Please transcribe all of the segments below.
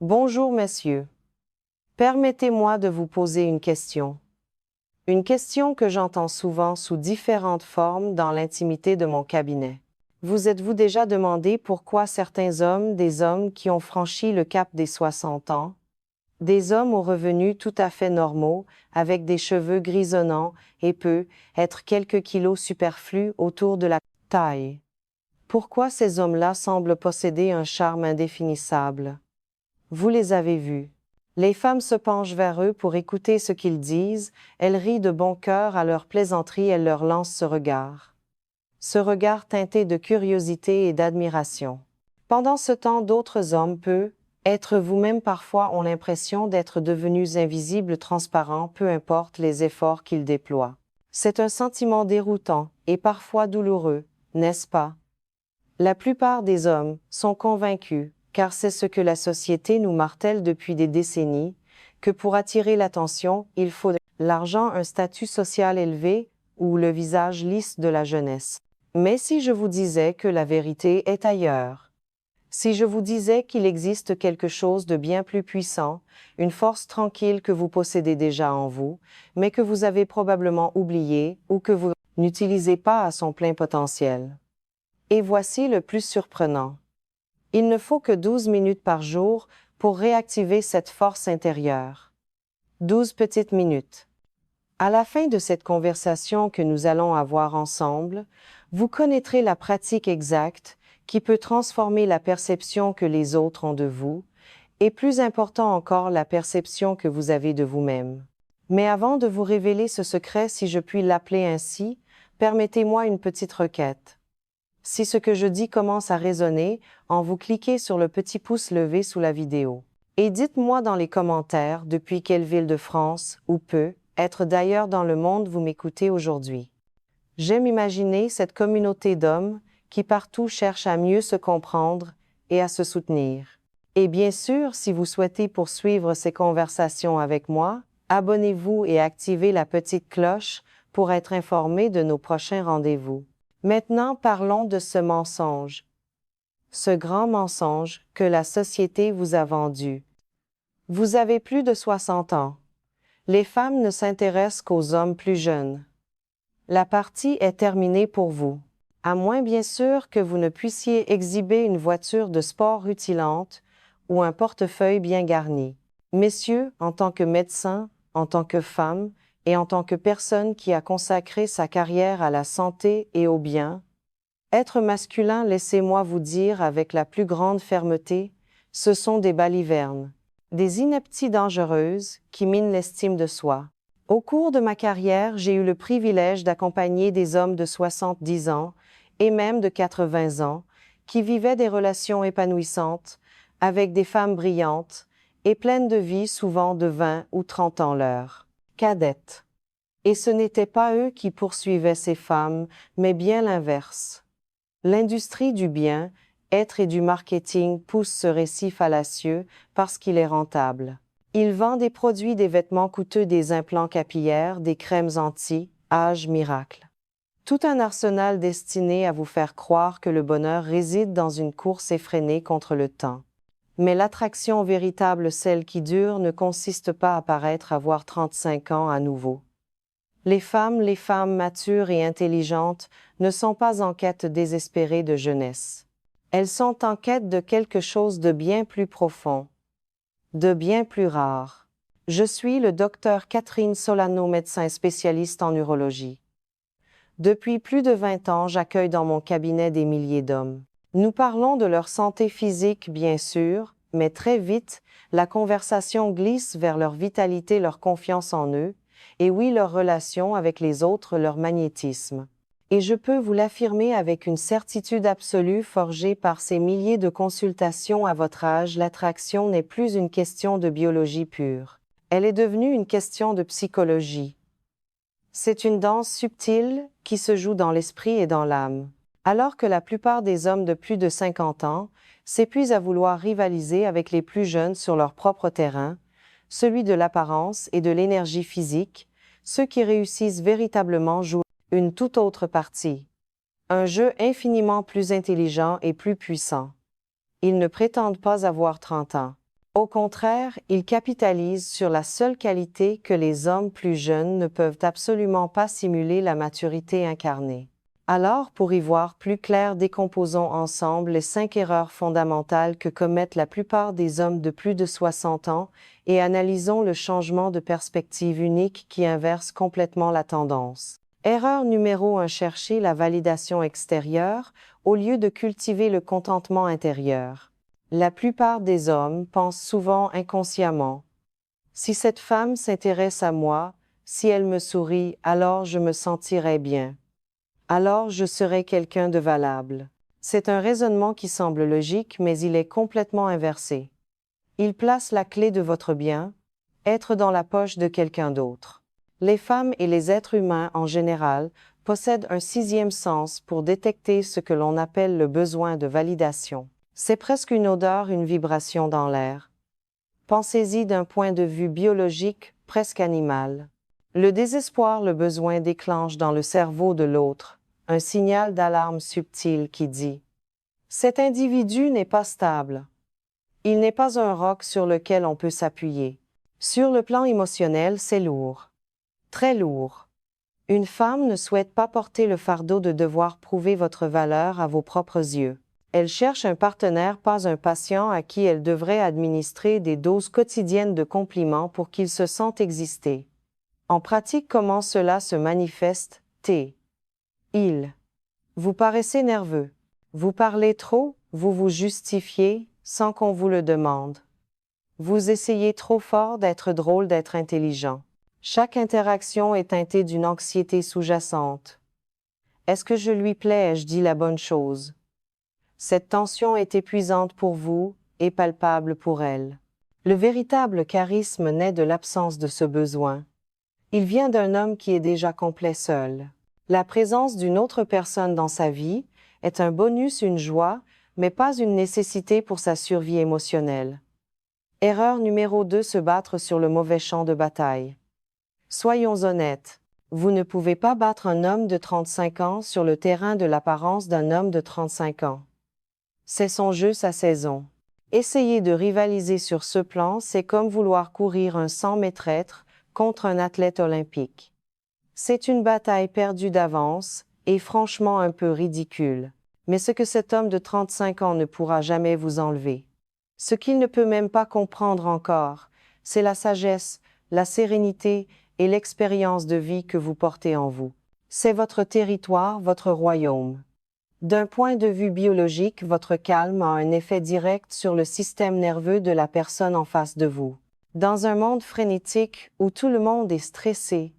Bonjour, messieurs. Permettez-moi de vous poser une question. Une question que j'entends souvent sous différentes formes dans l'intimité de mon cabinet. Vous êtes-vous déjà demandé pourquoi certains hommes, des hommes qui ont franchi le cap des 60 ans, des hommes aux revenus tout à fait normaux, avec des cheveux grisonnants et peu, être quelques kilos superflus autour de la taille? Pourquoi ces hommes-là semblent posséder un charme indéfinissable? Vous les avez vus. Les femmes se penchent vers eux pour écouter ce qu'ils disent, elles rient de bon cœur à leurs plaisanteries, elles leur lancent ce regard teinté de curiosité et d'admiration. Pendant ce temps, d'autres hommes, être vous-même parfois, ont l'impression d'être devenus invisibles, transparents, peu importe les efforts qu'ils déploient. C'est un sentiment déroutant et parfois douloureux, n'est-ce pas? La plupart des hommes sont convaincus, car c'est ce que la société nous martèle depuis des décennies, que pour attirer l'attention, il faut l'argent, un statut social élevé ou le visage lisse de la jeunesse. Mais si je vous disais que la vérité est ailleurs, si je vous disais qu'il existe quelque chose de bien plus puissant, une force tranquille que vous possédez déjà en vous, mais que vous avez probablement oubliée ou que vous n'utilisez pas à son plein potentiel. Et voici le plus surprenant. Il ne faut que 12 minutes par jour pour réactiver cette force intérieure. 12 petites minutes. À la fin de cette conversation que nous allons avoir ensemble, vous connaîtrez la pratique exacte qui peut transformer la perception que les autres ont de vous, et plus important encore la perception que vous avez de vous-même. Mais avant de vous révéler ce secret, si je puis l'appeler ainsi, permettez-moi une petite requête. Si ce que je dis commence à résonner, vous cliquez sur le petit pouce levé sous la vidéo. Et dites-moi dans les commentaires depuis quelle ville de France, ou peut être d'ailleurs dans le monde vous m'écoutez aujourd'hui. J'aime imaginer cette communauté d'hommes qui partout cherchent à mieux se comprendre et à se soutenir. Et bien sûr, si vous souhaitez poursuivre ces conversations avec moi, abonnez-vous et activez la petite cloche pour être informé de nos prochains rendez-vous. Maintenant, parlons de ce mensonge. Ce grand mensonge que la société vous a vendu. Vous avez plus de 60 ans. Les femmes ne s'intéressent qu'aux hommes plus jeunes. La partie est terminée pour vous. À moins bien sûr que vous ne puissiez exhiber une voiture de sport rutilante ou un portefeuille bien garni. Messieurs, en tant que médecin, en tant que femme et en tant que personne qui a consacré sa carrière à la santé et au bien, être masculin, laissez-moi vous dire avec la plus grande fermeté, ce sont des balivernes, des inepties dangereuses qui minent l'estime de soi. Au cours de ma carrière, j'ai eu le privilège d'accompagner des hommes de 70 ans et même de 80 ans qui vivaient des relations épanouissantes avec des femmes brillantes et pleines de vie, souvent de 20 ou 30 ans leur cadette. Et ce n'était pas eux qui poursuivaient ces femmes, mais bien l'inverse. L'industrie du bien-être et du marketing pousse ce récit fallacieux parce qu'il est rentable. Il vend des produits, des vêtements coûteux, des implants capillaires, des crèmes anti-âge miracle. Tout un arsenal destiné à vous faire croire que le bonheur réside dans une course effrénée contre le temps. Mais l'attraction véritable, celle qui dure, ne consiste pas à paraître avoir 35 ans à nouveau. Les femmes matures et intelligentes ne sont pas en quête désespérée de jeunesse. Elles sont en quête de quelque chose de bien plus profond, de bien plus rare. Je suis le docteur Catherine Solano, médecin spécialiste en urologie. Depuis plus de 20 ans, j'accueille dans mon cabinet des milliers d'hommes. Nous parlons de leur santé physique, bien sûr, mais très vite, la conversation glisse vers leur vitalité, leur confiance en eux, et oui, leur relation avec les autres, leur magnétisme. Et je peux vous l'affirmer avec une certitude absolue forgée par ces milliers de consultations à votre âge, l'attraction n'est plus une question de biologie pure. Elle est devenue une question de psychologie. C'est une danse subtile qui se joue dans l'esprit et dans l'âme. Alors que la plupart des hommes de plus de 50 ans s'épuisent à vouloir rivaliser avec les plus jeunes sur leur propre terrain, celui de l'apparence et de l'énergie physique, ceux qui réussissent véritablement jouent une toute autre partie. Un jeu infiniment plus intelligent et plus puissant. Ils ne prétendent pas avoir 30 ans. Au contraire, il capitalise sur la seule qualité que les hommes plus jeunes ne peuvent absolument pas simuler, la maturité incarnée. Alors, pour y voir plus clair, décomposons ensemble les 5 erreurs fondamentales que commettent la plupart des hommes de plus de 60 ans et analysons le changement de perspective unique qui inverse complètement la tendance. Erreur numéro 1: chercher la validation extérieure au lieu de cultiver le contentement intérieur. La plupart des hommes pensent souvent inconsciemment: si cette femme s'intéresse à moi, si elle me sourit, alors je me sentirai bien. Alors je serai quelqu'un de valable. C'est un raisonnement qui semble logique, mais il est complètement inversé. Il place la clé de votre bien-être dans la poche de quelqu'un d'autre. Les femmes et les êtres humains en général possèdent un 6e sens pour détecter ce que l'on appelle le besoin de validation. C'est presque une odeur, une vibration dans l'air. Pensez-y d'un point de vue biologique, presque animal. Le désespoir, le besoin déclenche dans le cerveau de l'autre un signal d'alarme subtil qui dit: cet individu n'est pas stable. Il n'est pas un roc sur lequel on peut s'appuyer. Sur le plan émotionnel, c'est lourd. Très lourd. Une femme ne souhaite pas porter le fardeau de devoir prouver votre valeur à vos propres yeux. Elle cherche un partenaire, pas un patient à qui elle devrait administrer des doses quotidiennes de compliments pour qu'il se sente exister. En pratique, comment cela se manifeste? Vous paraissez nerveux. Vous parlez trop, vous vous justifiez, sans qu'on vous le demande. Vous essayez trop fort d'être drôle, d'être intelligent. Chaque interaction est teintée d'une anxiété sous-jacente. Est-ce que je lui plais? Ai-je dit la bonne chose? Cette tension est épuisante pour vous et palpable pour elle. Le véritable charisme naît de l'absence de ce besoin. Il vient d'un homme qui est déjà complet seul. La présence d'une autre personne dans sa vie est un bonus, une joie, mais pas une nécessité pour sa survie émotionnelle. Erreur numéro 2: se battre sur le mauvais champ de bataille. Soyons honnêtes, vous ne pouvez pas battre un homme de 35 ans sur le terrain de l'apparence d'un homme de 35 ans. C'est son jeu, sa saison. Essayer de rivaliser sur ce plan, c'est comme vouloir courir un 100 mètres contre un athlète olympique. C'est une bataille perdue d'avance, et franchement un peu ridicule. Mais ce que cet homme de 35 ans ne pourra jamais vous enlever, ce qu'il ne peut même pas comprendre encore, c'est la sagesse, la sérénité et l'expérience de vie que vous portez en vous. C'est votre territoire, votre royaume. D'un point de vue biologique, votre calme a un effet direct sur le système nerveux de la personne en face de vous. Dans un monde frénétique où tout le monde est stressé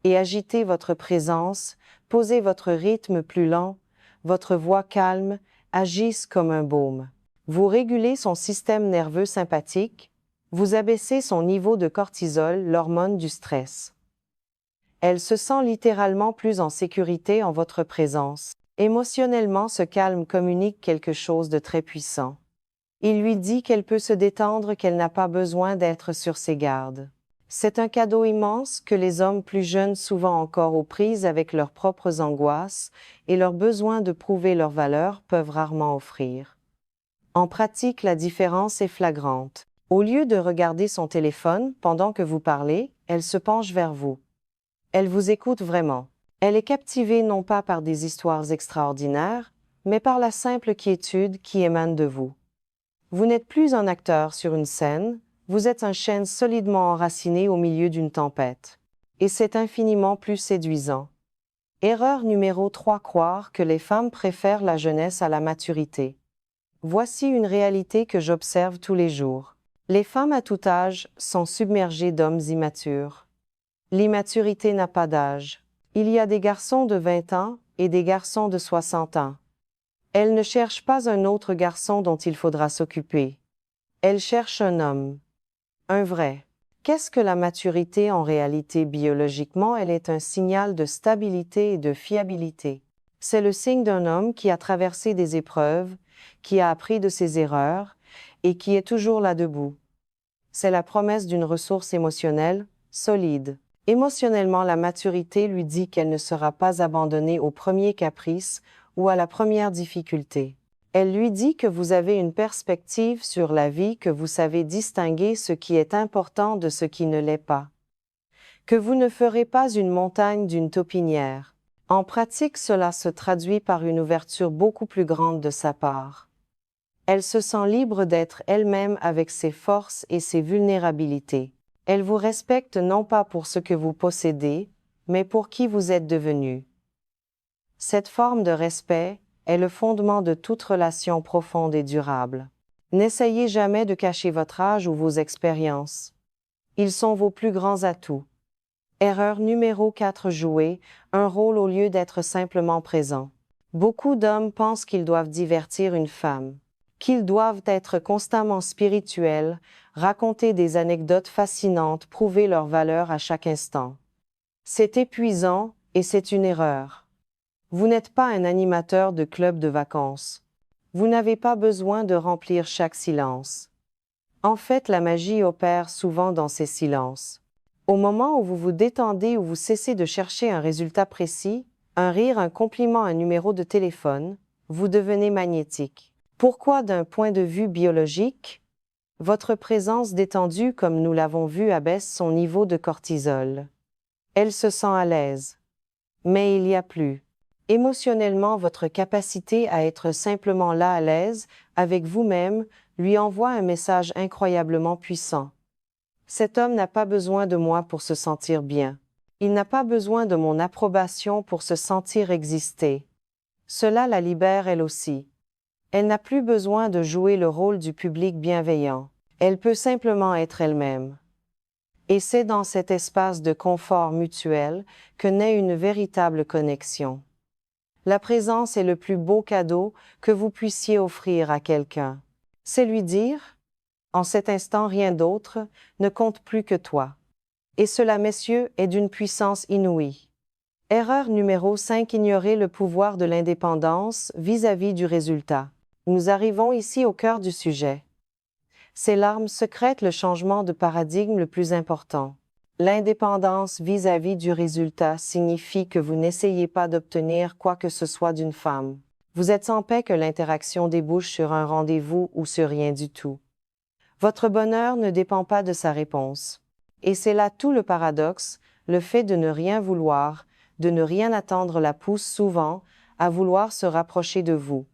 et agité, votre présence, posez votre rythme plus lent, votre voix calme, agissent comme un baume. Vous régulez son système nerveux sympathique, vous abaissez son niveau de cortisol, l'hormone du stress. Elle se sent littéralement plus en sécurité en votre présence. Émotionnellement, ce calme communique quelque chose de très puissant. Il lui dit qu'elle peut se détendre, qu'elle n'a pas besoin d'être sur ses gardes. C'est un cadeau immense que les hommes plus jeunes, souvent encore aux prises avec leurs propres angoisses et leur besoin de prouver leur valeur, peuvent rarement offrir. En pratique, la différence est flagrante. Au lieu de regarder son téléphone pendant que vous parlez, elle se penche vers vous. Elle vous écoute vraiment. Elle est captivée non pas par des histoires extraordinaires, mais par la simple quiétude qui émane de vous. Vous n'êtes plus un acteur sur une scène, vous êtes un chêne solidement enraciné au milieu d'une tempête. Et c'est infiniment plus séduisant. Erreur numéro 3: croire que les femmes préfèrent la jeunesse à la maturité. Voici une réalité que j'observe tous les jours. Les femmes à tout âge sont submergées d'hommes immatures. L'immaturité n'a pas d'âge. Il y a des garçons de 20 ans et des garçons de 60 ans. Elle ne cherche pas un autre garçon dont il faudra s'occuper. Elle cherche un homme. Un vrai. Qu'est-ce que la maturité en réalité? Biologiquement, elle est un signal de stabilité et de fiabilité. C'est le signe d'un homme qui a traversé des épreuves, qui a appris de ses erreurs et qui est toujours là debout. C'est la promesse d'une ressource émotionnelle solide. Émotionnellement, la maturité lui dit qu'elle ne sera pas abandonnée au premier caprice ou à la première difficulté. Elle lui dit que vous avez une perspective sur la vie, que vous savez distinguer ce qui est important de ce qui ne l'est pas. Que vous ne ferez pas une montagne d'une taupinière. En pratique, cela se traduit par une ouverture beaucoup plus grande de sa part. Elle se sent libre d'être elle-même avec ses forces et ses vulnérabilités. Elle vous respecte non pas pour ce que vous possédez, mais pour qui vous êtes devenu. Cette forme de respect est le fondement de toute relation profonde et durable. N'essayez jamais de cacher votre âge ou vos expériences. Ils sont vos plus grands atouts. Erreur numéro 4. Jouer un rôle au lieu d'être simplement présent. Beaucoup d'hommes pensent qu'ils doivent divertir une femme, qu'ils doivent être constamment spirituels, raconter des anecdotes fascinantes, prouver leur valeur à chaque instant. C'est épuisant et c'est une erreur. Vous n'êtes pas un animateur de club de vacances. Vous n'avez pas besoin de remplir chaque silence. En fait, la magie opère souvent dans ces silences. Au moment où vous vous détendez ou vous cessez de chercher un résultat précis, un rire, un compliment, un numéro de téléphone, vous devenez magnétique. Pourquoi d'un point de vue biologique? Votre présence détendue, comme nous l'avons vu, abaisse son niveau de cortisol. Elle se sent à l'aise. Mais il y a plus. Émotionnellement, votre capacité à être simplement là à l'aise, avec vous-même, lui envoie un message incroyablement puissant. Cet homme n'a pas besoin de moi pour se sentir bien. Il n'a pas besoin de mon approbation pour se sentir exister. Cela la libère elle aussi. Elle n'a plus besoin de jouer le rôle du public bienveillant. Elle peut simplement être elle-même. Et c'est dans cet espace de confort mutuel que naît une véritable connexion. La présence est le plus beau cadeau que vous puissiez offrir à quelqu'un. C'est lui dire, en cet instant rien d'autre ne compte plus que toi. Et cela, messieurs, est d'une puissance inouïe. Erreur numéro 5. Ignorer le pouvoir de l'indépendance vis-à-vis du résultat. Nous arrivons ici au cœur du sujet. C'est l'arme secrète, le changement de paradigme le plus important. L'indépendance vis-à-vis du résultat signifie que vous n'essayez pas d'obtenir quoi que ce soit d'une femme. Vous êtes en paix que l'interaction débouche sur un rendez-vous ou sur rien du tout. Votre bonheur ne dépend pas de sa réponse. Et c'est là tout le paradoxe, le fait de ne rien vouloir, de ne rien attendre la pousse souvent à vouloir se rapprocher de vous.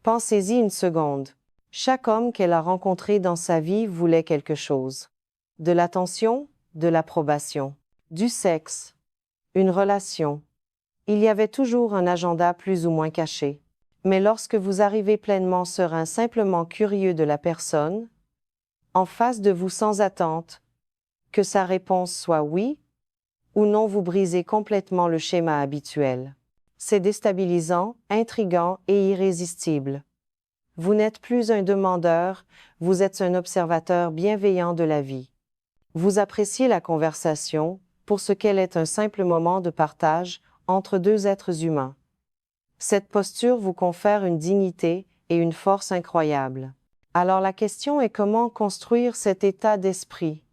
Pensez-y une seconde. Chaque homme qu'elle a rencontré dans sa vie voulait quelque chose. De l'attention, de l'approbation, du sexe, une relation. Il y avait toujours un agenda plus ou moins caché. Mais lorsque vous arrivez pleinement serein, simplement curieux de la personne, en face de vous sans attente, que sa réponse soit oui ou non, vous brisez complètement le schéma habituel. C'est déstabilisant, intriguant et irrésistible. Vous n'êtes plus un demandeur, vous êtes un observateur bienveillant de la vie. Vous appréciez la conversation pour ce qu'elle est, un simple moment de partage entre deux êtres humains. Cette posture vous confère une dignité et une force incroyables. Alors la question est comment construire cet état d'esprit?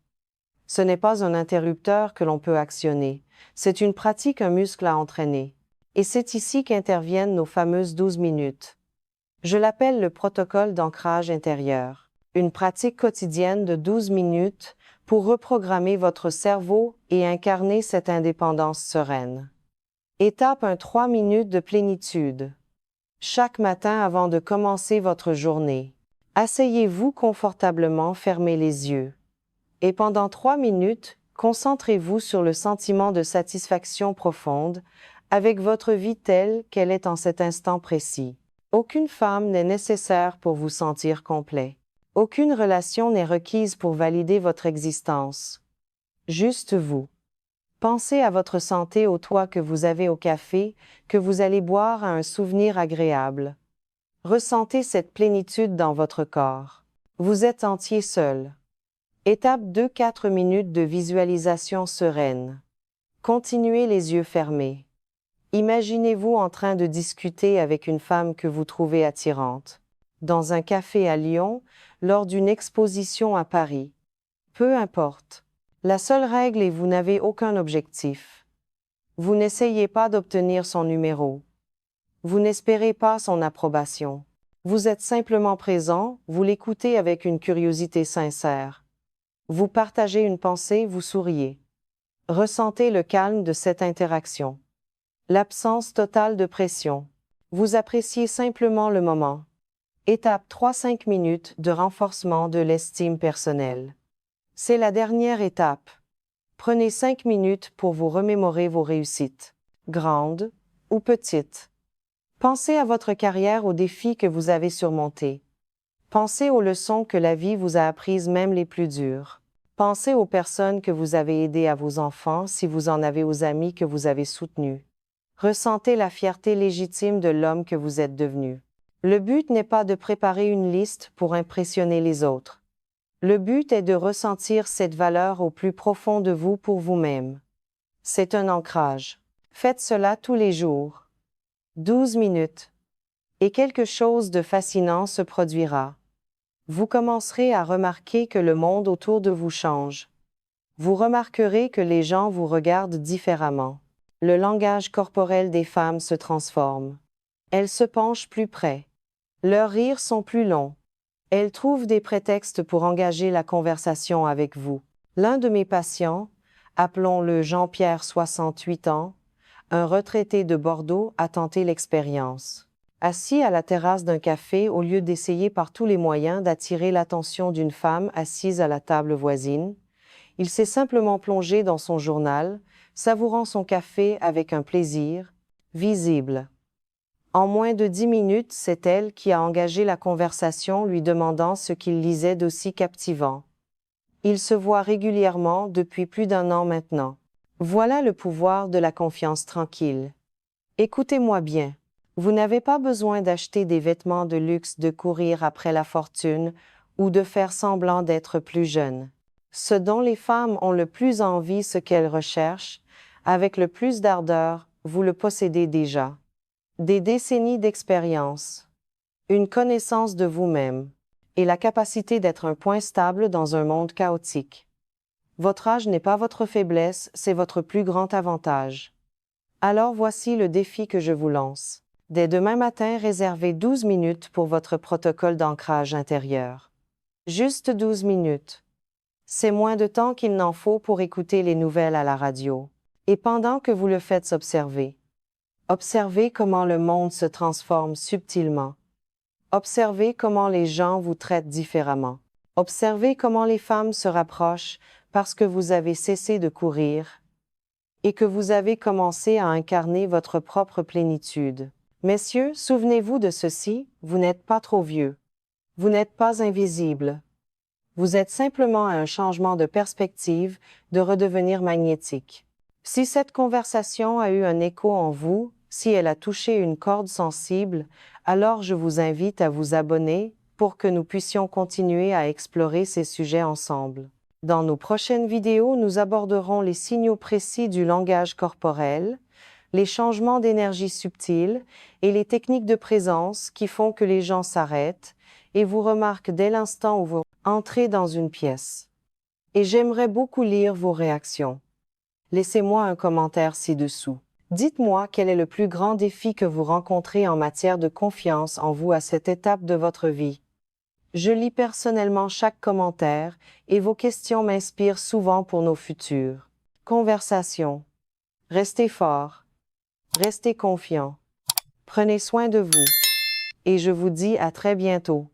Ce n'est pas un interrupteur que l'on peut actionner, c'est une pratique, un muscle à entraîner. Et c'est ici qu'interviennent nos fameuses 12 minutes. Je l'appelle le protocole d'ancrage intérieur. Une pratique quotidienne de 12 minutes pour reprogrammer votre cerveau et incarner cette indépendance sereine. Étape 1. 3 minutes de plénitude. Chaque matin avant de commencer votre journée, asseyez-vous confortablement, fermez les yeux. Et pendant 3 minutes, concentrez-vous sur le sentiment de satisfaction profonde avec votre vie telle qu'elle est en cet instant précis. Aucune femme n'est nécessaire pour vous sentir complet. Aucune relation n'est requise pour valider votre existence. Juste vous. Pensez à votre santé, au toit que vous avez, au café que vous allez boire, à un souvenir agréable. Ressentez cette plénitude dans votre corps. Vous êtes entier seul. Étape 2. 4 minutes de visualisation sereine. Continuez les yeux fermés. Imaginez-vous en train de discuter avec une femme que vous trouvez attirante, dans un café à Lyon, lors d'une exposition à Paris. Peu importe. La seule règle est vous n'avez aucun objectif. Vous n'essayez pas d'obtenir son numéro. Vous n'espérez pas son approbation. Vous êtes simplement présent, vous l'écoutez avec une curiosité sincère. Vous partagez une pensée, vous souriez. Ressentez le calme de cette interaction. L'absence totale de pression. Vous appréciez simplement le moment. Étape 3-5 minutes de renforcement de l'estime personnelle. C'est la dernière étape. Prenez 5 minutes pour vous remémorer vos réussites, grandes ou petites. Pensez à votre carrière, aux défis que vous avez surmontés. Pensez aux leçons que la vie vous a apprises, même les plus dures. Pensez aux personnes que vous avez aidées, à vos enfants, si vous en avez, aux amis que vous avez soutenus. Ressentez la fierté légitime de l'homme que vous êtes devenu. Le but n'est pas de préparer une liste pour impressionner les autres. Le but est de ressentir cette valeur au plus profond de vous pour vous-même. C'est un ancrage. Faites cela tous les jours. 12 minutes. Et quelque chose de fascinant se produira. Vous commencerez à remarquer que le monde autour de vous change. Vous remarquerez que les gens vous regardent différemment. Le langage corporel des femmes se transforme. Elles se penchent plus près. Leurs rires sont plus longs. Elles trouvent des prétextes pour engager la conversation avec vous. L'un de mes patients, appelons-le Jean-Pierre, 68 ans, un retraité de Bordeaux, a tenté l'expérience. Assis à la terrasse d'un café, au lieu d'essayer par tous les moyens d'attirer l'attention d'une femme assise à la table voisine, il s'est simplement plongé dans son journal, savourant son café avec un plaisir visible. En moins de 10 minutes, c'est elle qui a engagé la conversation, lui demandant ce qu'il lisait d'aussi captivant. Ils se voient régulièrement depuis plus d'1 an maintenant. Voilà le pouvoir de la confiance tranquille. Écoutez-moi bien. Vous n'avez pas besoin d'acheter des vêtements de luxe, de courir après la fortune ou de faire semblant d'être plus jeune. Ce dont les femmes ont le plus envie, ce qu'elles recherchent, avec le plus d'ardeur, vous le possédez déjà. Des décennies d'expérience, une connaissance de vous-même, et la capacité d'être un point stable dans un monde chaotique. Votre âge n'est pas votre faiblesse, c'est votre plus grand avantage. Alors voici le défi que je vous lance. Dès demain matin, réservez 12 minutes pour votre protocole d'ancrage intérieur. Juste 12 minutes. C'est moins de temps qu'il n'en faut pour écouter les nouvelles à la radio. Et pendant que vous le faites, observez. Observez comment le monde se transforme subtilement. Observez comment les gens vous traitent différemment. Observez comment les femmes se rapprochent parce que vous avez cessé de courir et que vous avez commencé à incarner votre propre plénitude. Messieurs, souvenez-vous de ceci, vous n'êtes pas trop vieux. Vous n'êtes pas invisible. Vous êtes simplement à un changement de perspective, de redevenir magnétique. Si cette conversation a eu un écho en vous, si elle a touché une corde sensible, alors je vous invite à vous abonner pour que nous puissions continuer à explorer ces sujets ensemble. Dans nos prochaines vidéos, nous aborderons les signaux précis du langage corporel, les changements d'énergie subtils et les techniques de présence qui font que les gens s'arrêtent et vous remarquent dès l'instant où vous entrez dans une pièce. Et j'aimerais beaucoup lire vos réactions. Laissez-moi un commentaire ci-dessous. Dites-moi quel est le plus grand défi que vous rencontrez en matière de confiance en vous à cette étape de votre vie. Je lis personnellement chaque commentaire et vos questions m'inspirent souvent pour nos futures conversations. Restez forts, restez confiants, prenez soin de vous et je vous dis à très bientôt.